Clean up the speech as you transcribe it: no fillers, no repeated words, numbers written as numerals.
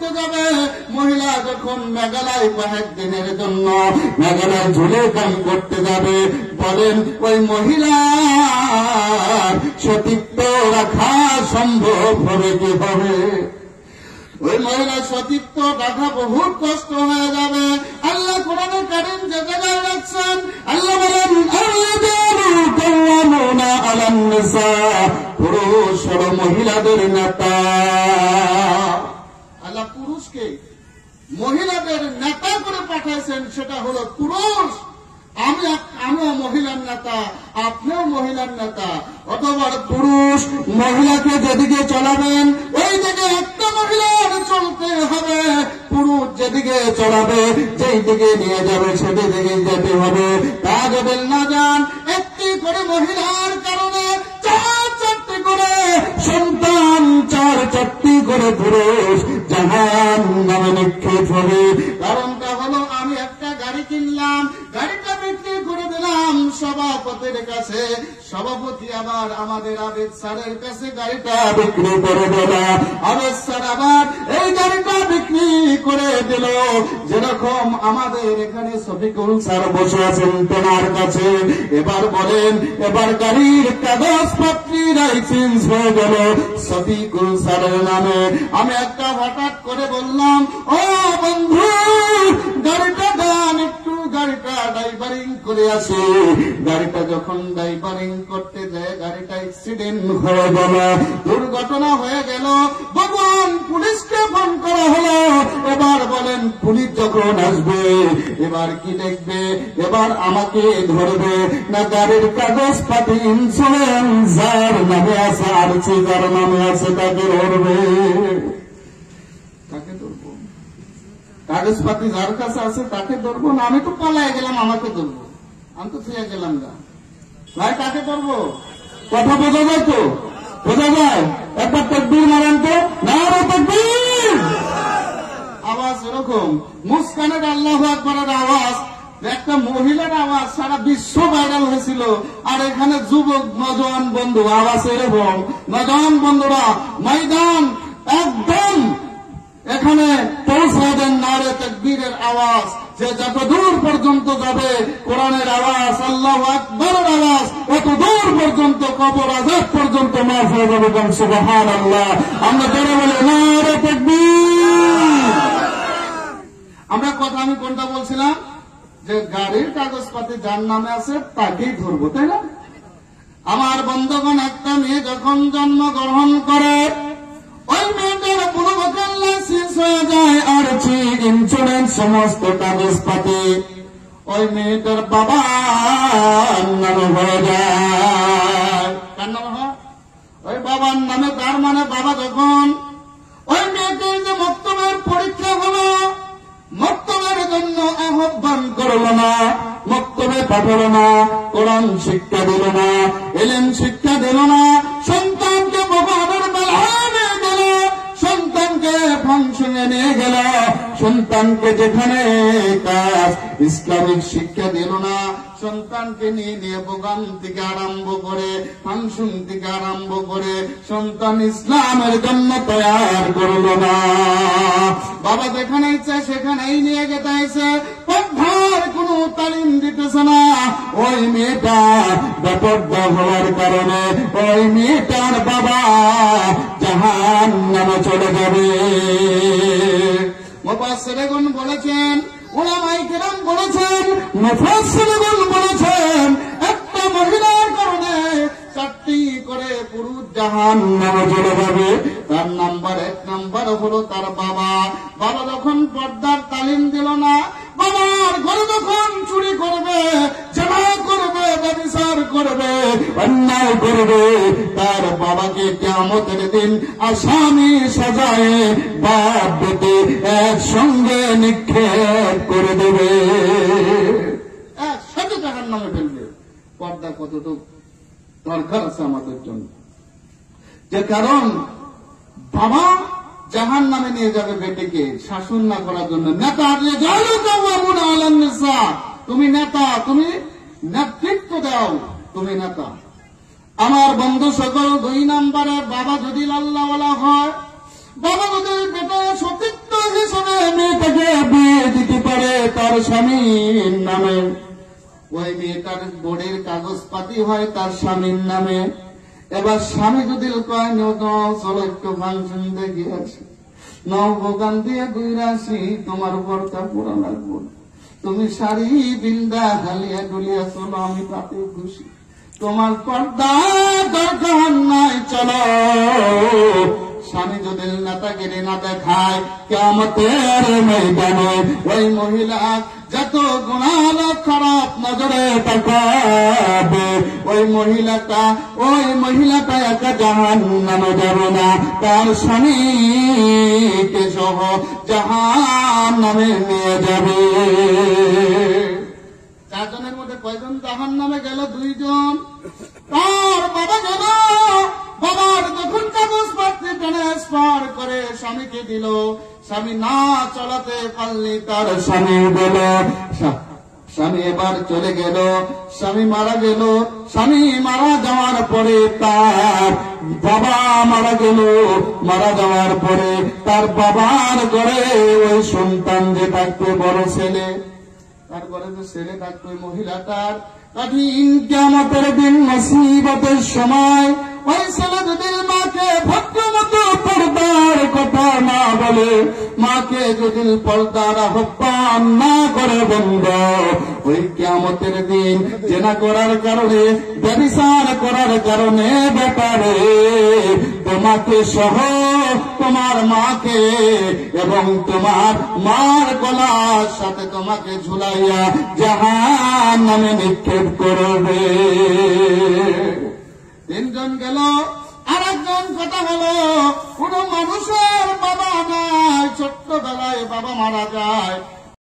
করতে যাবে। মহিলা যখন মেঘালয় কয়েকদিনের জন্য মেঘালয় ঝুলে কাম করতে যাবে, বলেন ওই মহিলার সতীত্ব রাখা সম্ভব হবে কি হবে? ওই মহিলার সতীত্ব রাখা বহুত কষ্ট হয়ে যাবে। আল্লাহ কোরআনে কারীম যে জায়গায় রাখছেন, আল্লাহ বলেন পুরুষ হলো মহিলাদের নেতা। আল্লাহ পুরুষকে মহিলাদের নেতা করে পাঠাইছেন, সেটা হলো পুরুষ। আমিও মহিলার নেতা, আপনিও মহিলার নেতা। অথবা পুরুষ মহিলাকে যেদিকে চলাবেন ওই দিকে একটা মহিলার চলতে হবে, পুরুষ যেদিকে চলাবে যেই দিকে নিয়ে যাবে সেদিকে যেতে হবে। তা যাবেন না যান, একটি করে মহিলার কারণে চারটি করে সন্তান, চারটি করে পুরুষ জাহান্নামে নিক্ষেপ হবে। কারণটা হলো আমি একটা গাড়ি কিনলাম, গাড়িটা বিক্রি করে দিলাম সভাপতির কাছে, সভাপতি আবার আমাদের আবেদ স্যারের কাছে গাড়িটা বিক্রি করে দিল। আবেদ স্যার আবার এই গাড়িটা বিক্রি করে দিল। যেরকম আমাদের এখানে শফিকুল স্যার বসে আছেন তেনার কাছে। এবার বলেন, এবার গাড়ির কাগজপত্র লাইসেন্স হয়ে গেল শফিকুল স্যারের নামে। আমি একটা হঠাৎ করে বললাম, ও বন্ধু গাড়িটা দান, একটু গাড়িটা ড্রাইভারিং করে আসে। গাড়িটা যখন ড্রাইভারিং করতে যায় গাড়িটা অ্যাক্সিডেন্ট হয়ে গেল, দুর্ঘটনা হয়ে গেল। ভগবান পুলিশকে ফোন করা হলো। এবার বলেন পুলিশ যখন আসবে এবার কি দেখবে? এবার আমাকে ধরবে না গাড়ির কাগজপাতি ইন্স্যুরেন্স যার নামে আছে আর যার নামে আছে তাকে ধরবে? তাকে ধরবো। কাগজপাতি যার কাছে আছে তাকে ধরবো না? আমি তো পালাই গেলাম, আমাকে ধরবো? আমি তো ফিরে গেলাম না ভাই, তাকে ধরবো? কথা বোঝা যায় তো? বোঝা যায়? একবার তাকবীর মারেন তো, নারে তাকবীর। আওয়াজ এরকম মুস্কানের আল্লাহু আকবারের আওয়াজ, একটা মহিলার আওয়াজ সারা বিশ্ব ভাইরাল হয়েছিল। আর এখানে যুবক নজওয়ান বন্ধু আওয়াজ এরকম। নজওয়ান বন্ধুরা ময়দান একদম এখানে পৌঁছে দেন নারে তাকবীরের আওয়াজ, যে যত দূর পর্যন্ত যাবে কোরআনের আওয়াজ, আল্লাহু আকবারের আওয়াজ, তত দূর পর্যন্ত কবর আযাব পর্যন্ত মাফ হয়ে যাবে। সুবহানাল্লাহ। আমরা যারা বলে নারে তাকবীর। আমরা কথা, আমি কোনটা বলছিলাম? যে গাড়ির কাগজপাতি যার নামে আছে তাকেই ধরবো, তাই না? আমার বন্ধুগণ, একটা মেয়ে যখন জন্মগ্রহণ করে ওই মেয়েটার বুড়োবকাল লাইসেন্স হয়ে যায়, আর ইন্স্যুরেন্স সমস্ত কাগজপাতি ওই মেয়েটার বাবার নামে হয়ে যায়। কার নামে হয়? ওই বাবার নামে। তার মানে বাবা যখন ওই মেয়েটির যে মক্তবের পরীক্ষা হলো, মক্তবের জন্য আহ্বান করল না, মক্তবে পাঠালো না, কোরআন শিক্ষা দিল না, এলেম শিক্ষা দিল না, সন্তানকে ভগবানের বেলায় নিয়ে গেল, সন্তানকে ফাংশনে নিয়ে গেল, সন্তানকে যেখানে কাজ ইসলামিক শিক্ষা দিল না, সন্তানকে নিয়ে ভোগান থেকে আরম্ভ করে ফাংশন থেকে আরম্ভ করে সন্তান ইসলামের জন্য তৈরি করল না। বাবা যেখানে ইচ্ছে সেখানেই নিয়ে যেতে হয়েছে, পর্দার কোন তালিম দিতেছে না। ওই মেয়েটা বেপর্দা হওয়ার কারণে ওই মেয়েটার বাবা জাহান্নামে চলে যাবে। মুফাসসিরগণ বলেছেন, উলামায়ে কেরাম বলেছেন, মুফাসসিরগণ বলেছেন, একটা মহিলার কারণে 4টি করে পুরুষ জাহান্নামে চলে যাবে। তার নাম্বার 1 নাম্বার হলো তার বাবা। বাবা যখন পর্দার তালিম দিল না, বাবার ঘরে যখন চুরি করবে, জেনা করবে, ব্যভিচার করবে, অন্যায় করবে, তার বাবাকে কিয়ামতের দিন আসামি সাজায় বাপ বেটি একসঙ্গে নিক্ষেপ করে দেবে, একসাথে জাহান্নামে ফেলবে। পর্দা কতটুকু দরকার আছে আমাদের জন্য? যে কারণ বাবা জাহান্নামে নিয়ে যাবে বেটিকে শাসন না করার জন্য। নেতা তুমি নেতা, তুমি নেতৃত্ব দাও, তুমি নেতা। আমার বন্ধু সকল, 2 নম্বরে বাবা যদি আল্লাহওয়ালা হয়, বাবা যদি বেটা সতীত্ব হিসেবে মেয়েটাকে বিয়ে দিতে পারে তার স্বামীর নামে। ওই মেয়েটার বোর্ডের কাগজপাতি হয় তার স্বামীর নামে। এবার স্বামী যদি কয় চলো একটু ফাংশন দেখে আসি, নবগান দিয়ে ঘুরে আসি, তোমার বরটা পুরা লাগবো, তুমি শাড়ি বিন্দা হালিয়া ডুলিয়া চলো, আমি তাতে খুশি, তোমার পর্দা দরকার নাই, চলো। স্বামী যদি নেতাগিরি না দেখায় কিয়ামতের ময়দানে ওই মহিলা যত গুনাহ খারাপ নজরে তাকাবে, ওই মহিলাটা একা জাহান্নামে যাবে না, তার স্বামীকে সহ জাহান্নামে নিয়ে যাবে। চারজনের মধ্যে কয়জন জাহান্নামে গেল? 2 জন। তার বাবা গেল, বাবার যখন কাগজপত্র ট্রান্সফার করে স্বামীকে দিল, স্বামী না চালাতে পারলে তার স্বামী বল, স্বামী এবার চলে গেল, স্বামী মারা গেল। স্বামী মারা যাওয়ার পরে তার বাবা মারা গেল, মারা যাওয়ার পরে তার বাবার ঘরে ওই সন্তান যে থাকতো বড় ছেলে, তার ঘরে যে ছেলে থাকতো ওই মহিলাটার কঠিন কিয়ামতের দিন মুসিবতের সময় ওই ছেলে যদি মাকে ভদ্র মতো পর্দার কথা না বলে, মাকে যদি পর্দার আহ্বান না করে বন্ধ, ওই কিয়ামতের দিন জেনা করার কারণে, ব্যভিচার করার কারণে বেটারে তোমাকে সহ তোমার মাকে এবং তোমার মার গলার সাথে তোমাকে ঝুলাইয়া জাহান্নামে নিক্ষেপ করবে। 3 জন গেল। আরেকজন কথা হলো, কোন মানুষের বাবা নাই, ছোট্টবেলায় বাবা মারা যায়,